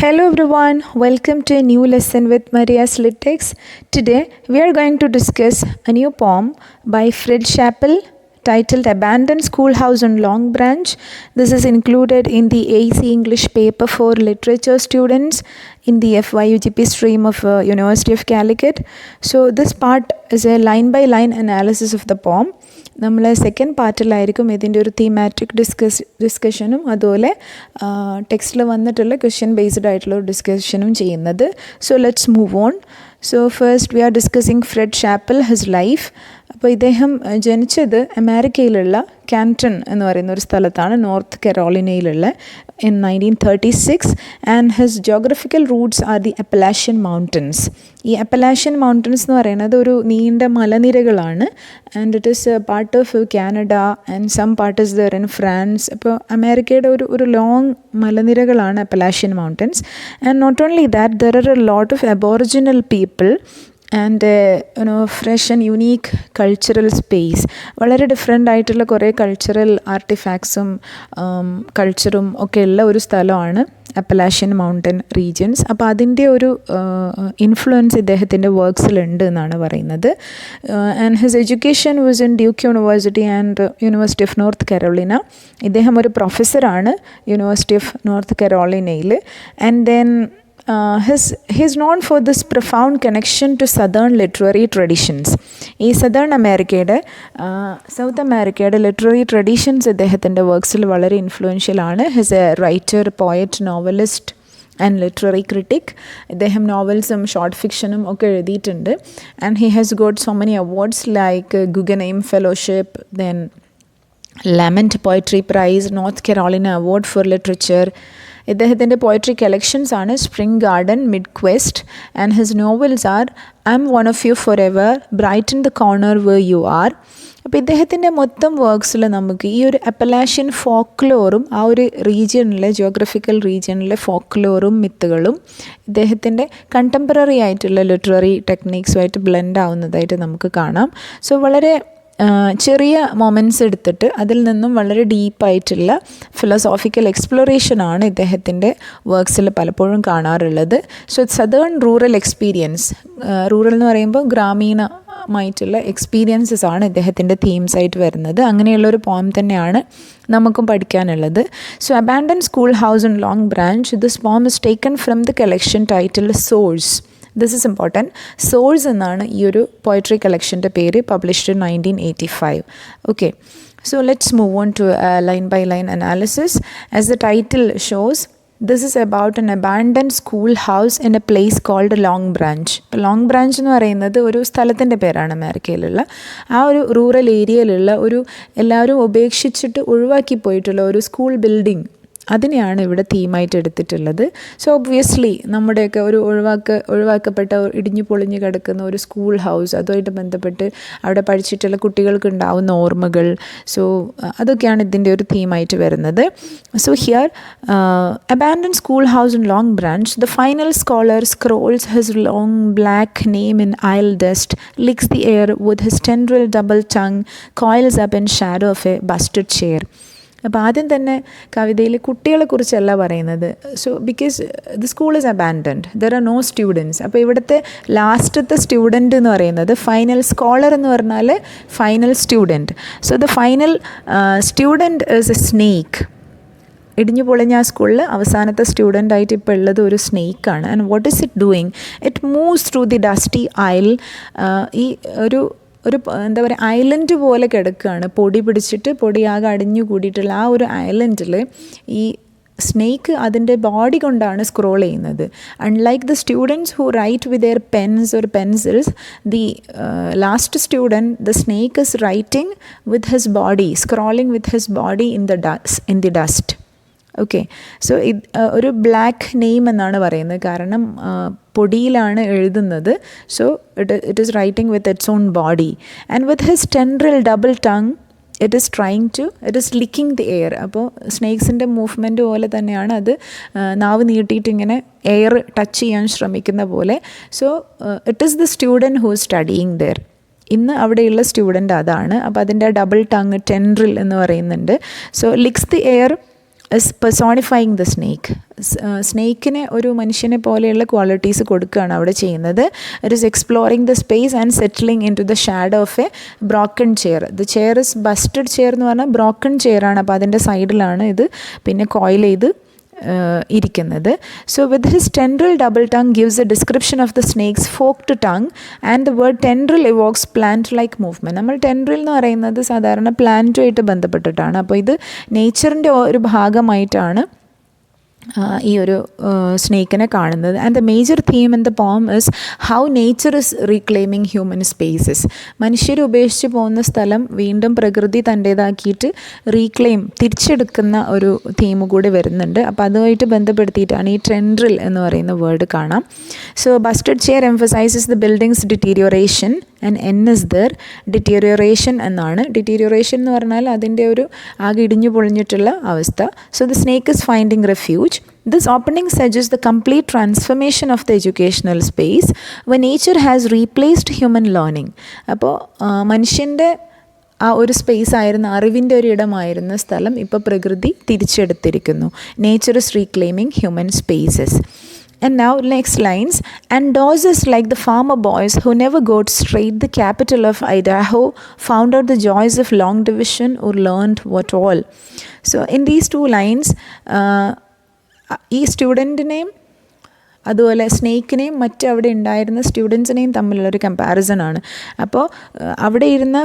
Hello everyone, welcome to a new lesson with Maria's Lit-Text. Today we are going to discuss a new poem by Fred Chappell titled Abandoned Schoolhouse on Long Branch. This is included in the AEC English paper for literature students in the FYUGP stream of University of Calicut. So this part is a line by line analysis of the poem. നമ്മൾ second പാർട്ടിലായിരിക്കും ഇതിൻ്റെ ഒരു thematic ഡിസ്കഷനും അതുപോലെ ടെക്സ്റ്റിൽ വന്നിട്ടുള്ള question based ആയിട്ടുള്ള ഒരു ഡിസ്കഷനും ചെയ്യുന്നത്. So let's move on. So first we are discussing Fred Chappell his life. അപ്പോൾ ഇദ്ദേഹം ജനിച്ചത് അമേരിക്കയിലുള്ള കാൻട്ടൺ എന്ന് പറയുന്ന ഒരു സ്ഥലത്താണ്, നോർത്ത് കരോളിനയിലുള്ള, in 1936, and his geographical roots are the Appalachian Mountains. ഈ അപ്പലാഷ്യൻ മൗണ്ടൻസ് എന്ന് പറയുന്നത് ഒരു നീണ്ട മലനിരകളാണ്, and it is part of Canada and some part is there in France. അപ്പോൾ അമേരിക്കയുടെ ഒരു ലോങ് മലനിരകളാണ് Appalachian mountains. And not only that, there are a lot of aboriginal people and fresh and unique cultural space. വളരെ different ആയിട്ടുള്ള കുറേ cultural ആർട്ടിഫാക്ട്സും കൾച്ചറും ഒക്കെ ഉള്ള ഒരു സ്ഥലമാണ് അപ്പലാഷ്യൻ മൗണ്ടൻ റീജിയൻസ്. അപ്പോൾ അതിൻ്റെ ഒരു ഇൻഫ്ലുവൻസ് ഇദ്ദേഹത്തിൻ്റെ വർക്ക്സിലുണ്ട് എന്നാണ് പറയുന്നത്. And his education was in Duke University and University of North Carolina. ഇദ്ദേഹം ഒരു യൂണിവേഴ്സിറ്റി ഓഫ് നോർത്ത് കരോളിനയിൽ. And then he's known for this profound connection to southern literary traditions. ഈ സദേൺ അമേരിക്കയുടെ സൗത്ത് അമേരിക്കയുടെ ലിറ്റററി ട്രഡീഷൻസ് ഇദ്ദേഹത്തിൻ്റെ വർക്ക്സിൽ വളരെ influential ആണ്. He's a writer, poet, novelist and literary critic. ഇദ്ദേഹം നോവൽസും ഷോർട്ട് ഫിക്ഷനും ഒക്കെ എഴുതിയിട്ടുണ്ട്. And he has got so many awards like Guggenheim fellowship, then Lamont poetry prize, North Carolina award for literature. ഇദ്ദേഹത്തിൻ്റെ പോയട്രി കളക്ഷൻസ് ആണ് spring garden, mid quest, and his novels are I am one of you forever, brighten the corner where you are. അപ്പോൾ ഇദ്ദേഹത്തിൻ്റെ മൊത്തം വർക്ക്സിൽ നമുക്ക് ഈ ഒരു അപ്പലാഷ്യൻ ഫോക്ലോറും ആ ഒരു റീജിയണിലെ ജിയോഗ്രഫിക്കൽ റീജിയണിലെ ഫോക്ലോറും മിത്തുകളും ഇദ്ദേഹത്തിൻ്റെ കണ്ടംപററി ആയിട്ടുള്ള ലിറ്റററി ടെക്നീക്സുമായിട്ട് ബ്ലെൻഡ് ആവുന്നതായിട്ട് നമുക്ക് കാണാം. സോ വളരെ ചെറിയ മൊമെൻറ്റ്സ് എടുത്തിട്ട് അതിൽ നിന്നും വളരെ ഡീപ്പായിട്ടുള്ള ഫിലോസോഫിക്കൽ എക്സ്പ്ലോറേഷനാണ് ഇദ്ദേഹത്തിൻ്റെ വർക്ക്സിൽ പലപ്പോഴും കാണാറുള്ളത്. So southern rural experience, rural എന്ന് പറയുമ്പോൾ ഗ്രാമീണമായിട്ടുള്ള എക്സ്പീരിയൻസസ് ആണ് ഇദ്ദേഹത്തിൻ്റെ തീംസ് ആയിട്ട് വരുന്നത്. അങ്ങനെയുള്ളൊരു പോം തന്നെയാണ് നമുക്കും പഠിക്കാനുള്ളത്. So abandon school house in Long Branch. This poem is taken from the collection titled source. This is important. Source എന്നാണ് ഈ ഒരു പോയട്രി കളക്ഷൻ്റെ പേര്, published in 1985. Okay, so let's move on to line by line analysis. As the title shows, this is about an abandoned schoolhouse in a place called long branch. ഇപ്പോൾ long branch എന്ന് പറയുന്നത് ഒരു സ്ഥലത്തിൻ്റെ പേരാണ് അമേരിക്കയിലുള്ള. ആ ഒരു റൂറൽ ഏരിയയിലുള്ള ഒരു എല്ലാവരും ഉപേക്ഷിച്ചിട്ട് ഒഴിവാക്കി പോയിട്ടുള്ള ഒരു സ്കൂൾ ബിൽഡിംഗ്, അതിനെയാണ് ഇവിടെ തീമായിട്ട് എടുത്തിട്ടുള്ളത്. സോ ഒബ്വിയസ്ലി നമ്മുടെയൊക്കെ ഒരു ഒഴിവാക്കപ്പെട്ട ഇടിഞ്ഞു പൊളിഞ്ഞ് കിടക്കുന്ന ഒരു സ്കൂൾ ഹൗസ്, അതുമായിട്ട് ബന്ധപ്പെട്ട് അവിടെ പഠിച്ചിട്ടുള്ള കുട്ടികൾക്ക് ഉണ്ടാവുന്ന ഓർമ്മകൾ, സോ അതൊക്കെയാണ് ഇതിൻ്റെ ഒരു തീമായിട്ട് വരുന്നത്. So here abandoned schoolhouse in Long Branch, the final scholar scrolls his long black name in aisle dust, licks the air with his tendril double tongue, coils up in shadow of a busted chair. അപ്പോൾ ആദ്യം തന്നെ കവിതയിൽ കുട്ടികളെക്കുറിച്ചല്ല പറയുന്നത്. So because the school is abandoned, there are no students. അപ്പോൾ ഇവിടുത്തെ ലാസ്റ്റത്തെ student എന്ന് പറയുന്നത് ഫൈനൽ സ്കോളർ എന്ന് പറഞ്ഞാൽ final student. So the final student is a snake. ഇടിഞ്ഞു പൊളിഞ്ഞ ആ സ്കൂളിൽ അവസാനത്തെ സ്റ്റുഡൻ്റായിട്ട് ഇപ്പോൾ ഉള്ളത് ഒരു സ്നേക്കാണ്. And what is it doing? It moves through the dusty aisle. ഈ ഒരു എന്താ പറയുക, ഐലൻഡ് പോലെ കിടക്കുകയാണ്, പൊടി പിടിച്ചിട്ട് പൊടിയാകെ അടിഞ്ഞു കൂടിയിട്ടുള്ള ആ ഒരു ഐലൻഡിൽ ഈ സ്നേക്ക് അതിൻ്റെ ബോഡി കൊണ്ടാണ് സ്ക്രോൾ ചെയ്യുന്നത്. Unlike the students who write with their pens or pencils, the last student, the snake is writing with his body, scrolling with his body in the dust. Okay, so ഇത് ഒരു black name എന്നാണ് പറയുന്നത്, കാരണം പൊടിയിലാണ് എഴുതുന്നത്. So it is writing with its own body. And with his tendril double tongue it is licking the air. അപ്പോൾ സ്നേക്സിൻ്റെ movement പോലെ തന്നെയാണ് അത്, നാവ് നീട്ടിയിട്ട് ഇങ്ങനെ എയർ ടച്ച് ചെയ്യാൻ ശ്രമിക്കുന്ന പോലെ. So it is the student who is studying there. ഇന്ന് അവിടെയുള്ള സ്റ്റുഡൻറ്റ് അതാണ്. അപ്പോൾ അതിൻ്റെ ഡബിൾ ടങ് ടെൻഡ്രിൽ എന്ന് പറയുന്നുണ്ട്. So licks the air is personifying the snake. സ്നേക്കിനെ ഒരു മനുഷ്യനെ പോലെയുള്ള ക്വാളിറ്റീസ് കൊടുക്കുകയാണ് അവിടെ ചെയ്യുന്നത്. It is exploring the space and settling into the shadow of a broken chair. The chair is busted chair എന്ന് പറഞ്ഞാൽ ബ്രോക്കൺ ചെയറാണ്. അപ്പോൾ അതിൻ്റെ സൈഡിലാണ് ഇത് പിന്നെ കോയിൽ ചെയ്ത് ഇരിക്കുന്നത്. So with his tendril double tongue gives a description of the snake's forked tongue and the word tendril evokes plant like movement. നമ്മൾ ടെൻഡ്രിൽ എന്ന് പറയുന്നത് സാധാരണ പ്ലാന്റുമായിട്ട് ബന്ധപ്പെട്ടിട്ടാണ്. അപ്പോൾ ഇത് നേച്ചറിൻ്റെ ഒരു ഭാഗമായിട്ടാണ് ഈ ഒരു സ്നേക്കിനെ കാണുന്നത്. And the major theme in the poem is how nature is reclaiming human spaces. മനുഷ്യർ ഉപേക്ഷിച്ച് പോകുന്ന സ്ഥലം വീണ്ടും പ്രകൃതി തൻ്റേതാക്കിയിട്ട് തിരിച്ചെടുക്കുന്ന ഒരു തീം കൂടി വരുന്നുണ്ട്. അപ്പോൾ അതുമായിട്ട് ബന്ധപ്പെടുത്തിയിട്ടാണ് ഈ ടെൻഡ്രിൽ എന്ന് പറയുന്ന വേർഡ് കാണാം. So busted chair emphasises the building's deterioration and an is there. Deterioration എന്നാണ്. ഡിറ്റീരിയോറേഷൻ എന്ന് പറഞ്ഞാൽ അതിൻ്റെ ഒരു ആകെ ഇടിഞ്ഞു പൊളിഞ്ഞിട്ടുള്ള അവസ്ഥ. So the snake is finding refuge. This opening suggests the complete transformation of the educational space when nature has replaced human learning. അപ്പോൾ മനുഷ്യൻ്റെ ആ ഒരു സ്പേസ് ആയിരുന്ന, അറിവിൻ്റെ ഒരു ഇടമായിരുന്ന സ്ഥലം ഇപ്പോൾ പ്രകൃതി തിരിച്ചെടുത്തിരിക്കുന്നു. Nature is reclaiming human spaces. And now next lines. And dozers like the farmer boys who never got straight the capital of Idaho found out the joys of long division or learned what all. So in these two lines ഈ സ്റ്റുഡൻറ്റിനെയും അതുപോലെ സ്നേക്കിനെയും അവിടെ ഉണ്ടായിരുന്ന സ്റ്റുഡൻസിനെയും തമ്മിലുള്ളൊരു കമ്പാരിസണാണ്. അപ്പോൾ അവിടെ ഇരുന്ന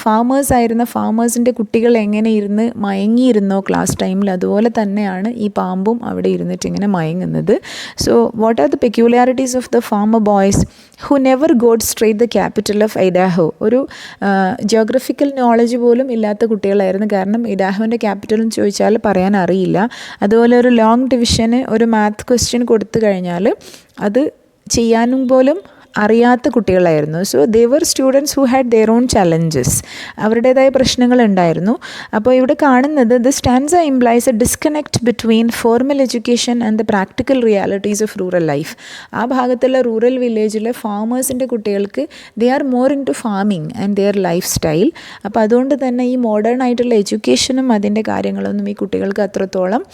farmers ആയിരുന്ന ഫാമേഴ്സിൻ്റെ കുട്ടികൾ എങ്ങനെ ഇരുന്ന് മയങ്ങിയിരുന്നോ ക്ലാസ് ടൈമിൽ, അതുപോലെ തന്നെയാണ് ഈ പാമ്പും അവിടെ ഇരുന്നിട്ട് ഇങ്ങനെ മയങ്ങുന്നത്. So what are the peculiarities of the farmer boys who never got straight the capital of Idaho? ഒരു ജിയോഗ്രഫിക്കൽ നോളജ് പോലും ഇല്ലാത്ത കുട്ടികളായിരുന്നു. കാരണം ഇഡാഹോൻ്റെ ക്യാപിറ്റൽ എന്ന് ചോദിച്ചാൽ പറയാൻ അറിയില്ല. അതുപോലെ ഒരു ലോങ് ഡിവിഷന് ഒരു മാത്ത് ക്വസ്റ്റ്യൻ കൊടുത്തു കഴിഞ്ഞാൽ അത് ചെയ്യാനും പോലും അറിയാത്ത കുട്ടികളായിരുന്നു. So they were students who had their own challenges. അവരുടേതായ പ്രശ്നങ്ങളുണ്ടായിരുന്നു. അപ്പോൾ ഇവിടെ കാണുന്നത് the stanza implies a disconnect between formal education and the practical realities of rural life. ആ ഭാഗത്തുള്ള റൂറൽ വില്ലേജിലെ ഫാമേഴ്സിൻ്റെ കുട്ടികൾക്ക് they are more into farming and their lifestyle. അപ്പോൾ അതുകൊണ്ട് തന്നെ ഈ മോഡേൺ ആയിട്ടുള്ള എഡ്യൂക്കേഷനും അതിൻ്റെ കാര്യങ്ങളൊന്നും ഈ കുട്ടികൾക്ക് അത്രത്തോളം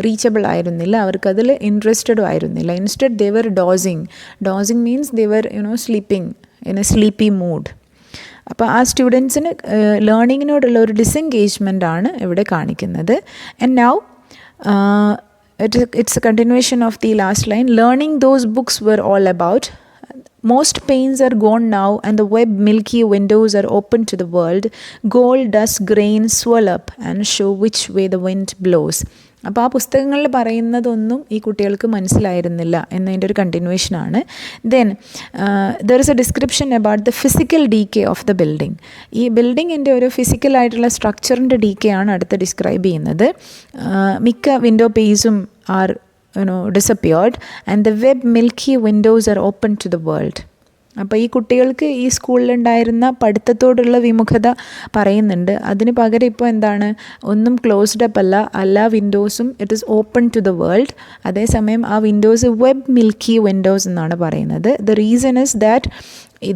റീച്ചബിൾ ആയിരുന്നില്ല. അവർക്കതിൽ ഇൻട്രസ്റ്റഡും ആയിരുന്നില്ല. Instead they were dozing means they were sleeping in a sleepy mood. അപ്പോൾ ആ സ്റ്റുഡൻസിന് ലേണിങ്ങിനോടുള്ള ഒരു ഡിസെൻഗേജ്മെൻ്റ് ആണ് ഇവിടെ കാണിക്കുന്നത്. And now it's a continuation of the last line. Learning those books were all about. Most pains are gone now and the web milky windows are open to the world. Gold dust grains swirl up and show which way the wind blows. അപ്പോൾ ആ പുസ്തകങ്ങളിൽ പറയുന്നതൊന്നും ഈ കുട്ടികൾക്ക് മനസ്സിലായിരുന്നില്ല എന്നതിൻ്റെ ഒരു കണ്ടിന്യൂവേഷനാണ്. Then there is a description about the physical decay of the building. ഈ ബിൽഡിങ്ങിൻ്റെ ഒരു ഫിസിക്കലായിട്ടുള്ള സ്ട്രക്ചറിൻ്റെ ഡീകേ ആണ് അടുത്ത് ഡിസ്ക്രൈബ് ചെയ്യുന്നത്. മിക്ക വിൻഡോ പേസും are disappeared and the web milky windows are open to the world. അപ്പോൾ ഈ കുട്ടികൾക്ക് ഈ സ്കൂളിലുണ്ടായിരുന്ന പഠിത്തത്തോടുള്ള വിമുഖത പറയുന്നുണ്ട്. അതിന് പകരം ഇപ്പോൾ എന്താണ്, ഒന്നും ക്ലോസ്ഡ് അപ്പ് അല്ല, എല്ലാ വിൻഡോസും it is open to the world. അതേസമയം ആ വിൻഡോസ് വെബ് മിൽക്കി വിൻഡോസ് എന്നാണ് പറയുന്നത്. The reason is that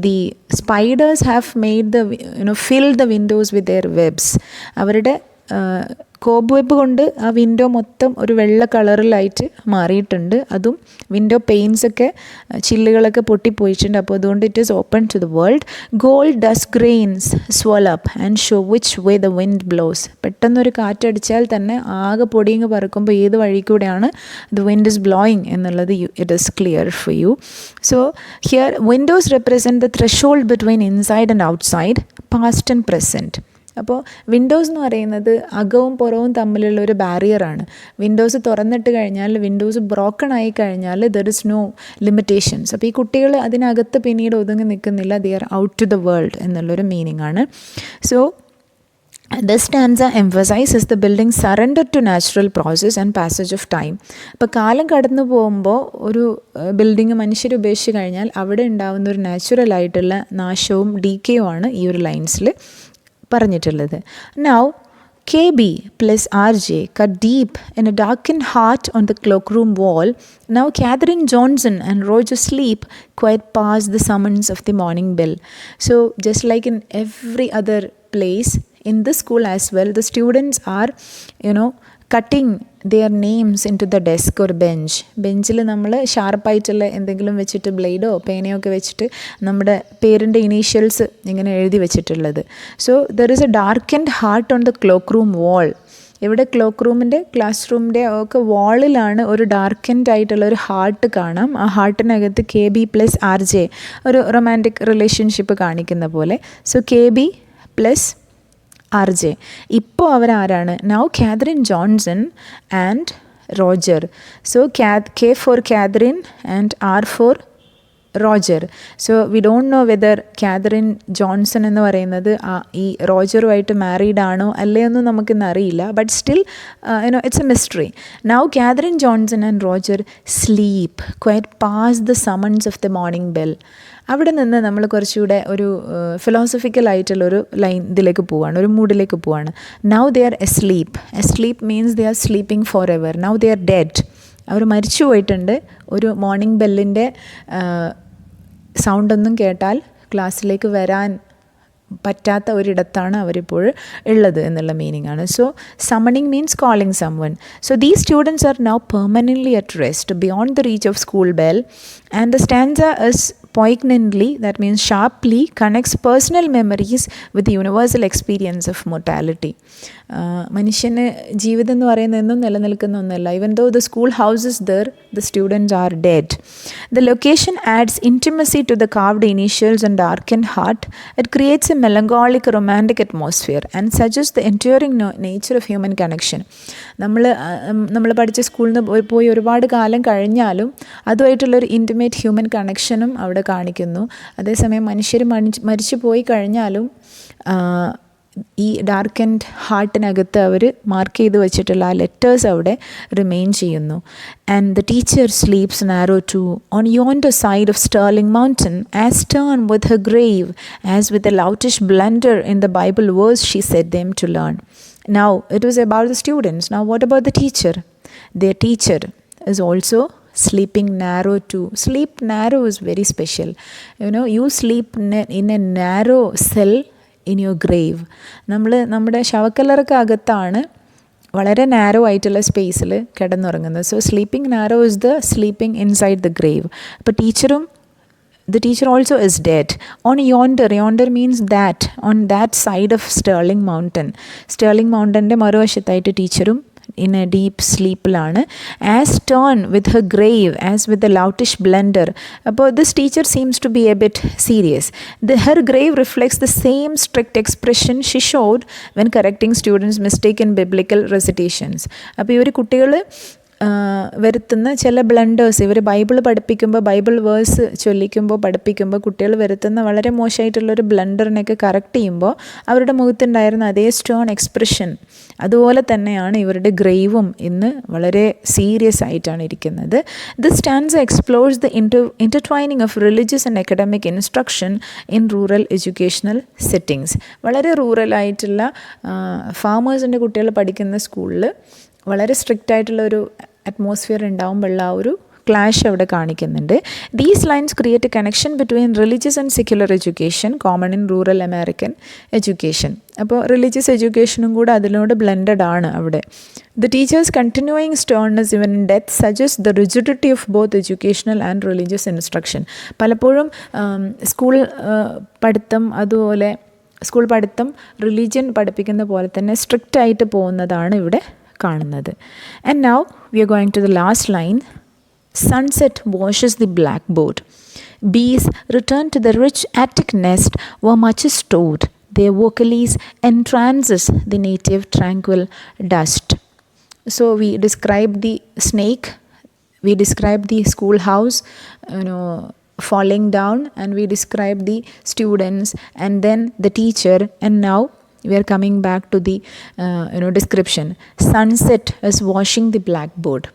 the spiders have made the fill the windows with their webs. അവരുടെ കോബ് വെബ് കൊണ്ട് ആ വിൻഡോ മൊത്തം ഒരു വെള്ള കളറിലായിട്ട് മാറിയിട്ടുണ്ട്. അതും വിൻഡോ പെയിൻസൊക്കെ ചില്ലുകളൊക്കെ പൊട്ടിപ്പോയിട്ടുണ്ട്. അപ്പോൾ അതുകൊണ്ട് it is open to the world. Gold dust grains swell up and show which way the wind blows. പെട്ടെന്നൊരു കാറ്റടിച്ചാൽ തന്നെ ആകെ പൊടിയങ്ങ് പറക്കുമ്പോൾ ഏത് വഴി കൂടെയാണ് ദ വിൻഡ് ഇസ് ബ്ലോയിങ് എന്നുള്ളത് it is clear for you. So here windows represent the threshold between inside and outside, past and present. അപ്പോൾ വിൻഡോസ് എന്ന് പറയുന്നത് അകവും പുറവും തമ്മിലുള്ള ഒരു ബാരിയറാണ്. വിൻഡോസ് തുറന്നിട്ട് കഴിഞ്ഞാൽ, വിൻഡോസ് ബ്രോക്കൺ ആയി കഴിഞ്ഞാൽ ദർ ഇസ് നോ ലിമിറ്റേഷൻസ്. അപ്പോൾ ഈ കുട്ടികൾ അതിനകത്ത് പിന്നീട് ഒതുങ്ങി നിൽക്കുന്നില്ല, they are out to the world എന്നുള്ളൊരു മീനിങ് ആണ്. So this stanza emphasizes the building surrender to natural process and passage of time. അപ്പോൾ കാലം കടന്നു പോകുമ്പോൾ ഒരു ബിൽഡിങ് മനുഷ്യർ ഉപേക്ഷിച്ച് കഴിഞ്ഞാൽ അവിടെ ഉണ്ടാകുന്ന ഒരു നാച്ചുറലായിട്ടുള്ള നാശവും ഡീക്കേയും ആണ് ഈ ഒരു ലൈൻസിൽ പറഞ്ഞിട്ടുള്ളത്. Now KB plus RJ cut deep in a darkened heart on the cloakroom wall. Now Catherine Johnson and Roger sleep quite past the summons of the morning bell. So just like in every other place, in this school as well, the students are cutting their names into the desk or bench. ബെഞ്ചിൽ നമ്മൾ ഷാർപ്പായിട്ടുള്ള എന്തെങ്കിലും വെച്ചിട്ട് ബ്ലേഡോ പേനയോ ഒക്കെ വെച്ചിട്ട് നമ്മുടെ പേരിൻ്റെ initials ഇങ്ങനെ എഴുതി വെച്ചിട്ടുള്ളത്. So there is a darkened heart on the cloakroom wall. ഇവിടെ ക്ലോക്ക് റൂമിൻ്റെ ക്ലാസ് റൂമിൻ്റെ ഒക്കെ വാളിലാണ് ഒരു ഡാർക്കൻഡ് ആയിട്ടുള്ള ഒരു ഹാർട്ട് കാണാം. ആ ഹാർട്ടിനകത്ത് KB + RJ, ഒരു റൊമാൻറ്റിക് റിലേഷൻഷിപ്പ് കാണിക്കുന്ന പോലെ. So KB + RJ. ഇപ്പോൾ അവരാരാണ്? Now Catherine Johnson and Roger. So K for Catherine and R for Roger. So we don't know whether Catherine Johnson എന്ന് പറയുന്നത് ഈ റോജറുമായിട്ട് മാരീഡ് ആണോ അല്ലയൊന്നും നമുക്കിന്ന് അറിയില്ല. But still it's a mystery. Now Catherine Johnson and Roger sleep quiet past the summons of the morning bell. അവിടെ നിന്ന് നമ്മൾ കുറച്ചുകൂടെ ഒരു ഫിലോസഫിക്കലായിട്ടുള്ളൊരു ലൈൻ ഇതിലേക്ക് പോവാണ്, ഒരു മൂഡിലേക്ക് പോവാണ്. Now they are asleep. Asleep means they are sleeping forever. Now they are dead. അവർ മരിച്ചു പോയിട്ടുണ്ട്. ഒരു മോർണിംഗ് ബെല്ലിൻ്റെ സൗണ്ടൊന്നും കേട്ടാൽ ക്ലാസ്സിലേക്ക് വരാൻ പറ്റാത്ത ഒരിടത്താണ് അവരിപ്പോൾ ഉള്ളത് എന്നുള്ള മീനിങ് ആണ്. So summoning means calling someone. So these students are now permanently at rest beyond the reach of school bell and the stanza is poignantly, that means sharply, connects personal memories with the universal experience of mortality. മനുഷ്യന് ജീവിതം എന്ന് പറയുന്നത് എന്നും നിലനിൽക്കുന്ന ഒന്നല്ല. Even though the schoolhouse is there, the students are dead. The location adds intimacy to the carved initials and darkened heart. It creates a melancholic romantic atmosphere and suggests the enduring nature of human connection. നമ്മൾ പഠിച്ച സ്കൂളിൽ നിന്ന് പോയി ഒരുപാട് കാലം കഴിഞ്ഞാലും അതുമായിട്ടുള്ളൊരു intimate human കണക്ഷനും അവിടെ കാണിക്കുന്നു. അതേസമയം മനുഷ്യർ മരിച്ചു പോയി കഴിഞ്ഞാലും ഈ ഡാർക്കൻഡ് ഹാർട്ടിനകത്ത് അവർ മാർക്ക് ചെയ്ത് വെച്ചിട്ടുള്ള ആ ലെറ്റേഴ്സ് അവിടെ റിമെയിൻ ചെയ്യുന്നു. And the teacher sleeps narrow too on yonder side of Sterling mountain as stern with her grave as with a loutish blunder in the Bible verse she set them to learn. Now it was about the students. Now what about the teacher? Their teacher is also sleeping narrow too. Sleep narrow is very special. You sleep in a narrow cell in your grave. നമ്മുടെ ശവക്കല്ലറക്ക് അകത്താണ് വളരെ narrow ആയിട്ടുള്ള സ്പേസിൽ കിടന്നുറങ്ങുന്നത്. So sleeping narrow is the sleeping inside the grave. അപ്പോൾ the teacher also is dead. On yonder means that, on that side of Stirling Mountainന്റെ മറുവശത്തായിട്ട് ടീച്ചറും in a deep sleepലാണ്. As stern with her grave as with the loutish blunder. അപ്പോൾ this teacher seems to be a bit serious. Her grave reflects the same strict expression she showed when correcting students' mistaken biblical recitations. അപ്പോൾ ഇവർ കുട്ടികൾ വരുത്തുന്ന ചില blunders, ഇവർ Bible പഠിപ്പിക്കുമ്പോൾ Bible verse പഠിപ്പിക്കുമ്പോൾ കുട്ടികൾ വരുത്തുന്ന വളരെ മോശമായിട്ടുള്ളൊരു ബ്ലണ്ടറിനെയൊക്കെ കറക്റ്റ് ചെയ്യുമ്പോൾ അവരുടെ മുഖത്തുണ്ടായിരുന്ന അതേ സ്റ്റേൺ എക്സ്പ്രഷൻ അതുപോലെ തന്നെയാണ് ഇവരുടെ ഗ്രേവും ഇന്ന് വളരെ സീരിയസ് ആയിട്ടാണ് ഇരിക്കുന്നത്. This stanza explores the intertwining of religious and academic instruction in rural educational settings. വളരെ റൂറലായിട്ടുള്ള ഫാമേഴ്സിൻ്റെ കുട്ടികൾ പഠിക്കുന്ന സ്കൂളിൽ വളരെ സ്ട്രിക്റ്റ് ആയിട്ടുള്ളൊരു അറ്റ്മോസ്ഫിയർ ഉണ്ടാകുമ്പോഴുള്ള ആ ഒരു ക്ലാഷ് അവിടെ കാണിക്കുന്നുണ്ട്. These lines create A connection between religious and secular education common in rural American education. അപ്പോൾ റിലീജിയസ് എഡ്യൂക്കേഷനും കൂടെ അതിനോട് ബ്ലെൻഡഡ് ആണ് അവിടെ. The teachers continuing sternness even in death suggest the rigidity of both educational and religious instruction. പലപ്പോഴും school പഠിത്തം religion പഠിപ്പിക്കുന്ന പോലെ തന്നെ സ്ട്രിക്റ്റ് ആയിട്ട് പോകുന്നതാണ് ഇവിടെ കാണുന്നത്. And now we are going to the last line. Sunset washes the blackboard. Bees return to the rich attic nest where much is stored. Their vocalies entrances the native tranquil dust. So we describe the snake, we describe the schoolhouse, falling down, and we describe the students and then the teacher, and now we are coming back to the description. Sunset is washing the blackboard.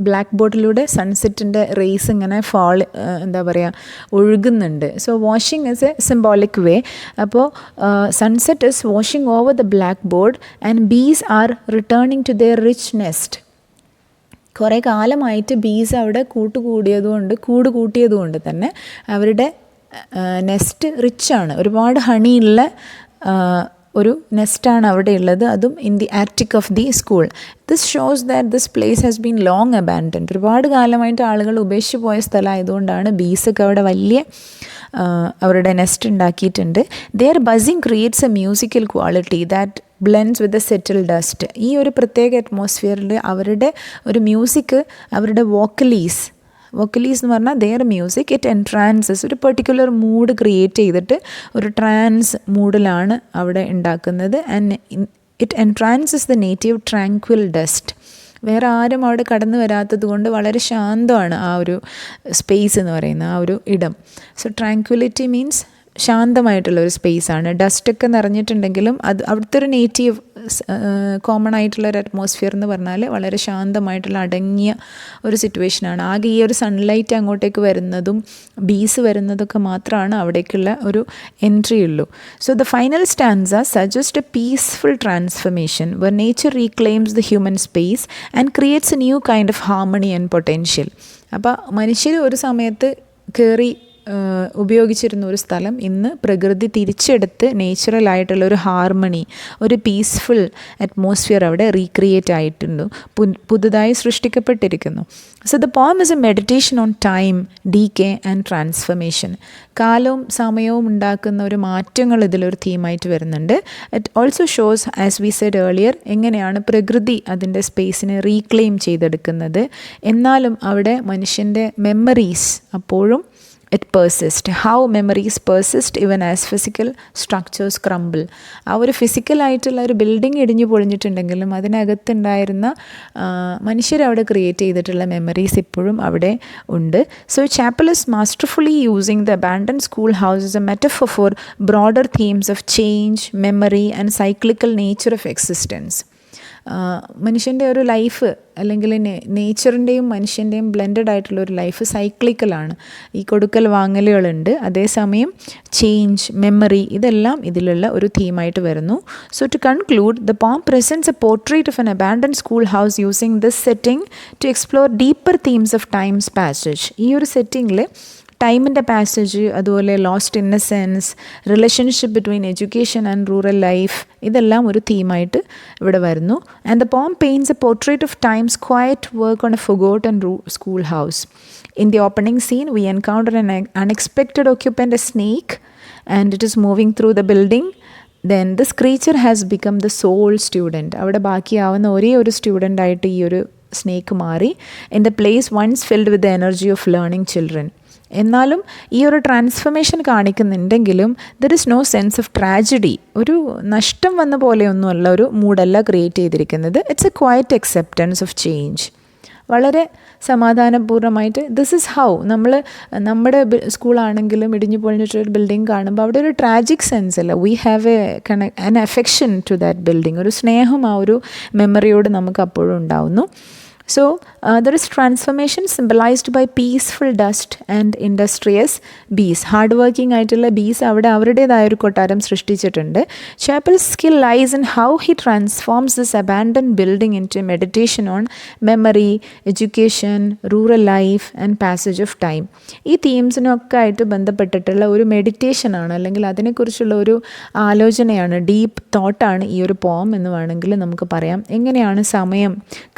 ബ്ലാക്ക് ബോർഡിലൂടെ സൺസെറ്റിൻ്റെ rays ഇങ്ങനെ ഒഴുകുന്നുണ്ട്. So washing is a symbolic way. അപ്പോൾ sunset is washing over the blackboard and bees are returning to their rich nest. കുറേ കാലമായിട്ട് ബീസ് അവിടെ കൂട് കൂട്ടിയതുകൊണ്ട് തന്നെ അവരുടെ നെസ്റ്റ് റിച്ചാണ്, ഒരുപാട് ഹണിയുള്ള ഒരു നെസ്റ്റാണ് അവിടെ ഉള്ളത്, അതും in the attic of the school. This shows that this place has been long abandoned. ഒരുപാട് കാലമായിട്ട് ആളുകൾ ഉപേക്ഷിച്ച് പോയ സ്ഥലമായതുകൊണ്ടാണ് ബീസൊക്കെ അവിടെ വലിയ അവരുടെ നെസ്റ്റ് ഉണ്ടാക്കിയിട്ടുണ്ട്. Their buzzing creates a musical quality that blends with the settle dust. ഈ ഒരു പ്രത്യേക അറ്റ്മോസ്ഫിയറിൽ അവരുടെ ഒരു മ്യൂസിക്, അവരുടെ വോക്കലീസ് എന്ന് പറഞ്ഞാൽ ദെയർ മ്യൂസിക് ഇറ്റ് എൻട്രാൻസസ്, ഒരു പെർട്ടിക്കുലർ മൂഡ് ക്രിയേറ്റ് ചെയ്തിട്ട് ഒരു ട്രാൻസ് മൂഡിലാണ് അവിടെ ഉണ്ടാക്കുന്നത്. And it entrances the native tranquil dust. വേറെ ആരും അവിടെ കടന്നു വരാത്തത് കൊണ്ട് വളരെ ശാന്തമാണ് ആ ഒരു സ്പേസ് എന്ന് പറയുന്ന ആ ഒരു ഇടം. സോ ട്രാങ്ക്വിലിറ്റി മീൻസ് ശാന്തമായിട്ടുള്ള ഒരു സ്പേസാണ്. ഡസ്റ്റൊക്കെ നിറഞ്ഞിട്ടുണ്ടെങ്കിലും അത് അവിടുത്തെ ഒരു നേറ്റീവ് കോമൺ ആയിട്ടുള്ള ഒരു അറ്റ്മോസ്ഫിയർ എന്ന് പറഞ്ഞാൽ വളരെ ശാന്തമായിട്ടുള്ള അടങ്ങിയ ഒരു സിറ്റുവേഷനാണ്. ആകെ ഈ ഒരു സൺലൈറ്റ് അങ്ങോട്ടേക്ക് വരുന്നതും ബീസ് വരുന്നതൊക്കെ മാത്രമാണ് അവിടേക്കുള്ള ഒരു എൻട്രി ഉള്ളൂ. So the final stanza suggest a peaceful transformation where nature reclaims the human space and creates a new kind of harmony and potential. അപ്പോൾ മനുഷ്യർ ഒരു സമയത്ത് കയറി ഉപയോഗിച്ചിരുന്ന ഒരു സ്ഥലം ഇന്ന് പ്രകൃതി തിരിച്ചെടുത്ത് നേച്ചുറലായിട്ടുള്ള ഒരു ഹാർമണി, ഒരു പീസ്ഫുൾ അറ്റ്മോസ്ഫിയർ അവിടെ റീക്രിയേറ്റ് ആയിട്ടുണ്ട്, പുതുതായി സൃഷ്ടിക്കപ്പെട്ടിരിക്കുന്നു. So the poem is a meditation on time, decay and transformation. കാലവും സമയവും ഉണ്ടാക്കുന്ന ഒരു മാറ്റങ്ങൾ ഇതിലൊരു തീമായിട്ട് വരുന്നുണ്ട്. It also shows, as we said earlier, എങ്ങനെയാണ് പ്രകൃതി അതിൻ്റെ സ്പേസിനെ റീക്ലെയിം ചെയ്തെടുക്കുന്നത്. എന്നാലും അവിടെ മനുഷ്യൻ്റെ മെമ്മറീസ് അപ്പോഴും it persists. How memories persist even as physical structures crumble. ആ ഒരു ഫിസിക്കലായിട്ടുള്ള ഒരു ബിൽഡിംഗ് ഇടിഞ്ഞു പൊളിഞ്ഞിട്ടുണ്ടെങ്കിലും അതിനകത്തുണ്ടായിരുന്ന മനുഷ്യരവിടെ ക്രിയേറ്റ് ചെയ്തിട്ടുള്ള മെമ്മറീസ് ഇപ്പോഴും അവിടെ ഉണ്ട്. So Chappell is masterfully using the abandoned schoolhouse as a metaphor for broader themes of change, memory and cyclical nature of existence. മനുഷ്യൻ്റെ ഒരു ലൈഫ് അല്ലെങ്കിൽ നേച്ചറിൻ്റെയും മനുഷ്യൻ്റെയും ബ്ലെൻഡഡ് ആയിട്ടുള്ള ഒരു ലൈഫ് സൈക്ലിക്കലാണ്. ഈ കൊടുക്കൽ വാങ്ങലുകളുണ്ട്, അതേസമയം ചേഞ്ച്, മെമ്മറി, ഇതെല്ലാം ഇതിലുള്ള ഒരു തീമായിട്ട് വരുന്നു. So to conclude, the poem presents a portrait of an abandoned school house using this setting to explore deeper themes of time's passage. ഈ ഒരു സെറ്റിങ്ങിൽ ടൈമിൻ്റെ പാസേജ്, അതുപോലെ lost innocence, relationship between education and rural life, ഇതെല്ലാം ഒരു തീമായിട്ട് ഇവിടെ വരുന്നു. And the poem paints a portrait of time's quiet work on a forgotten school house. In the opening scene we encounter an unexpected occupant, a snake, and it is moving through the building. Then this creature has become the sole student. അവിടെ ബാക്കിയാവുന്ന ഒരേ ഒരു student ആയിട്ട് ഈ ഒരു snake മാറി. In the place once filled with the energy of learning children. എന്നാലും ഈ ഒരു ട്രാൻസ്ഫർമേഷൻ കാണിക്കുന്നുണ്ടെങ്കിലും there is no sense of tragedy. ഒരു നഷ്ടം വന്ന പോലെയൊന്നുമല്ല, ഒരു മൂഡല്ല ക്രിയേറ്റ് ചെയ്തിരിക്കുന്നത്. It's a quiet acceptance of change. വളരെ സമാധാനപൂർണ്ണമായിട്ട് ദിസ് ഇസ് ഹൗ നമ്മുടെ സ്കൂളാണെങ്കിലും ഇടിഞ്ഞു പൊളിഞ്ഞിട്ടൊരു ബിൽഡിംഗ് കാണുമ്പോൾ അവിടെ ഒരു ട്രാജിക് സെൻസ് അല്ല, we have an affection to that building. ഒരു സ്നേഹം ആ ഒരു മെമ്മറിയോട് നമുക്ക് അപ്പോഴും ഉണ്ടാവുന്നു. So there is transformation symbolized by peaceful dust and industrious bees. Hard working ആയിട്ടുള്ള ബീസ് അവിടെ അവരുടേതായ ഒരു കൊട്ടാരം സൃഷ്ടിച്ചിട്ടുണ്ട്. Chappell's skill lies in how he transforms this abandoned building into a meditation on memory, education, rural life and passage of time. ഈ തീംസിനൊക്കെ ആയിട്ട് ബന്ധപ്പെട്ടിട്ടുള്ള ഒരു മെഡിറ്റേഷനാണ്, അല്ലെങ്കിൽ അതിനെക്കുറിച്ചുള്ള ഒരു ആലോചനയാണ്, ഡീപ്പ് തോട്ടാണ് ഈ ഒരു പോം എന്ന് വേണമെങ്കിൽ നമുക്ക് പറയാം. എങ്ങനെയാണ് സമയം,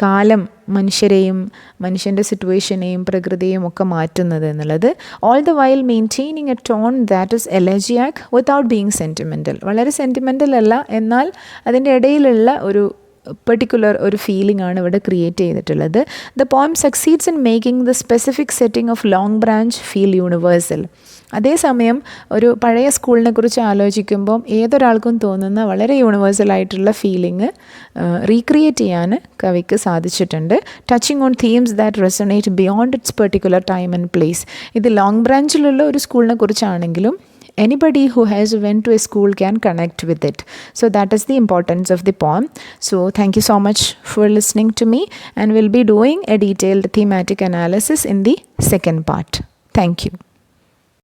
കാലം മനുഷ്യരെയും മനുഷ്യൻ്റെ സിറ്റുവേഷനെയും പ്രകൃതിയെയും ഒക്കെ മാറ്റുന്നത് എന്നുള്ളത്. All the while maintaining a tone that is elegiac without being sentimental. വളരെ സെൻറ്റിമെൻ്റൽ അല്ല, എന്നാൽ അതിൻ്റെ ഇടയിലുള്ള ഒരു പെർട്ടിക്കുലർ ഒരു ഫീലിംഗ് ആണ് ഇവിടെ ക്രിയേറ്റ് ചെയ്തിട്ടുള്ളത്. The poem succeeds in making the specific setting of long branch feel universal. അതേസമയം ഒരു പഴയ സ്കൂളിനെ കുറിച്ച് ആലോചിക്കുമ്പം ഏതൊരാൾക്കും തോന്നുന്ന വളരെ യൂണിവേഴ്സലായിട്ടുള്ള ഫീലിംഗ് റീക്രിയേറ്റ് ചെയ്യാൻ കവിക്ക് സാധിച്ചിട്ടുണ്ട്. Touching on themes that resonate beyond it's particular time and place. ഇത് ലോങ് ബ്രാഞ്ചിലുള്ള ഒരു സ്കൂളിനെ കുറിച്ചാണെങ്കിലും anybody who has went to a school can connect with it. So that is the importance of the poem. So thank you so much for listening to me, and we'll be doing a detailed thematic analysis in the second part. Thank you.